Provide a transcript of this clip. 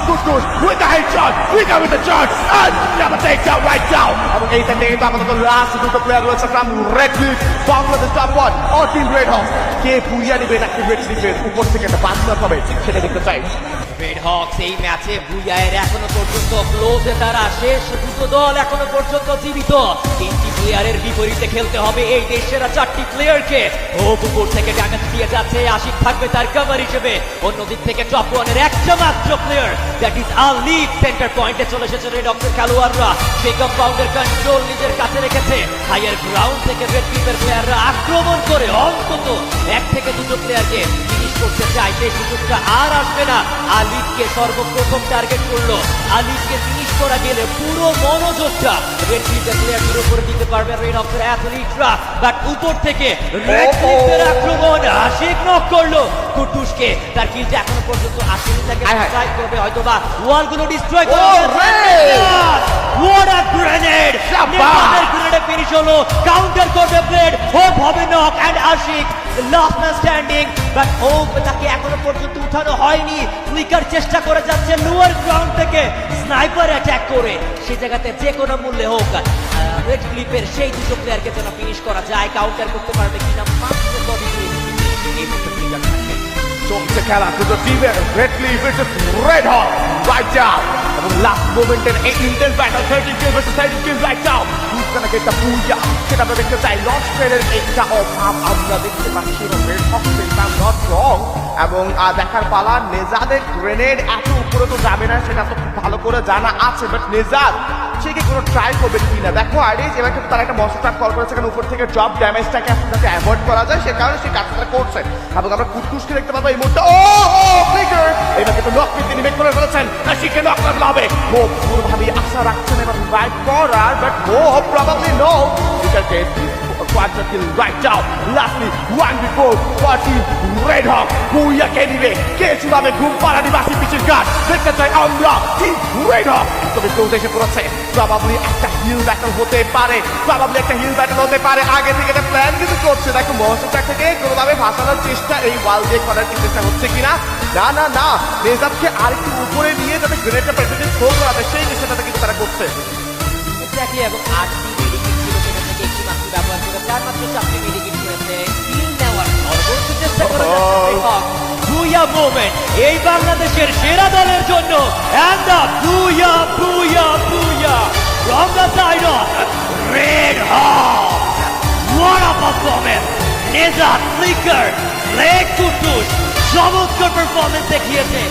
Kutus with the headshot, with the shot, and never takes out right down. এবং এই সাইডে কিন্তু আমাদের লাস্ট দুটো প্লেয়ার রয়েছে from Red Leaf, Bangladesh top one or team Red Hawk. কে পুরিয়া নেবে নাকি রেড লিফের উপর থেকে একটা বাস হবে সেটা দেখতে চাই। রেড হকস এই ম্যাচে বুয়ায়ের এখনো পর্যন্ত ক্লোজে তারা শেষ দুটো দল এখনো পর্যন্ত জীবিত। তিনটি প্লেয়ারের বিপরীতে খেলতে হবে এই দেশের চারটি প্লেয়ারকে। হোপ উপর থেকে ড্যামেজ দিয়ে যাচ্ছে, আশিক থাকবে তার কভার হিসেবে। অন্যদিক থেকে টপ ওয়ানের একটা মাত্র player that is Alif centre পয়েন্টে চলে এসেছে রেড হকসের খেলোয়াড়রা। সেই কম্পাউন্ডের কন্ট্রোল নিজের কাছে রেখেছে। হাইয়ার গ্রাউন্ড থেকে রেড ক্লিপের প্লেয়াররা আক্রমণ করে অন্তত এক থেকে দুটো প্লেয়ারকে ফিনিশ করতে চায়, সেই সুযোগটা আর আসবে না। আলিফকে সর্বপ্রথম টার্গেট করলো। আলিফকে ফিনিশ করা গেলে পুরো মনোযোগটা রেড ক্লিপের প্লেয়ারদের উপরে দিতে পারবে রেড হকসের অ্যাথলিটরা। বাট উপর থেকে রেড ক্লিপের আক্রমণ আশিক নক করলো কুটুসকে। তার কিলটা এখনো পর্যন্ত আসেনি, তাকে ট্রাই করবে হয়তোবা ওয়ালগুলো ডিস্ট্রয় করবে। What a grenade! নেপালের গ্রেনেডে ফিনিশ হলো, কাউন্টার করবে ব্লেড, হোপ হবে knock and Ashik last man standing. But Hope তাকে এখনো পর্যন্ত উঠানো হয়নি। ফ্লিকার চেষ্টা করে যাচ্ছে লোয়ার গ্রাউন্ড থেকে স্নাইপার অ্যাটাক করে, সেই জায়গাতে যে কোনো মূল্যে হোক রেড ক্লিপের সেই দুটো প্লেয়ারকে যেন ফিনিশ করা যায়। কাউন্টার করতে পারবে কিনা মাত্র কবি চলছে খেলা টু দ্য টিমের Red Cliff versus Red Hawk right now. এবং লাস্ট মোমেন্টের এই intense battle 13 kill versus 13 kill right now. who's gonna get the booyah? সেটা আমরা দেখতে চাই। লঞ্চ প্যাডের একটা অভাব আমরা দেখতে পাচ্ছি এবং Red Hawk is not wrong. এবং দেখার পালা নেজাদের গ্রেনেড এত উপরে তো যাবে না, সেটা তো খুব ভালো করে জানা আছে। বাট নেজাদ সে কি কোনো ট্রাই করবে কিনা দেখো। আরিজ এবার কিন্তু তারা একটা মনস্টার কল করেছে, কারণ উপর থেকে ড্রপ ড্যামেজটাকে যাতে অ্যাভয়েড করা যায় সে কারণে সে কাজটা করছে। এবং আমরা কুটকুসকে দেখতে পাবো এই মুহূর্তে। ও ফ্লিকার এবার কিন্তু নক তিনি মেক করে ফেলেছেন। শিখে নক করতে হবে। হোপ পুরোভাবেই আশা রাখছেন এবার রাইট করার, বাট হোপ প্রবাবলি নো। ফ্লিকারকে quadra kill right now. Lastly, 1v4 party red hawk. Booyah কে দিবে, কে চুলাবে ঘুম পাড়ানি বাসি পিছির কাজ দেখতে চাই আমরা টিম রেড হক। তবে ক্লোজ এসে পড়েছে, প্রবাবলি একটা হিল ব্যাটল হতে পারে, প্রবাবলি একটা হিল ব্যাটল হতে পারে। আগে থেকে একটা প্ল্যান কিন্তু করছে। দেখো মনস্টার থেকে কোনোভাবে ভাসানোর চেষ্টা, এই ওয়াল দিয়ে করার কি চেষ্টা হচ্ছে কিনা। না না না, নেজাদকে আরেকটু উপরে নিয়ে যাতে গ্রেনেডটা প্রেসিডেন্ট থ্রো করা যায় সেই চেষ্টাটা কিন্তু তারা করছে। এক্স্যাক্টলি। এবং 8টি মেডিকেট ছিল, সেখান থেকে একটি মাত্র ব্যবহার করে তার মাত্র 4টি মেডিকেট করেছে। কিল নেওয়ার সর্বোচ্চ চেষ্টা করে বুয়া মোমেন্ট এই বাংলাদেশের সেরা দলের জন্য। And the booyah booyah booyah from the side of Red Hawk. What a performance! নেজাদ, ফ্লিকার, লেগ কুটুস চমৎকার পারফরম্যান্স দেখিয়েছে।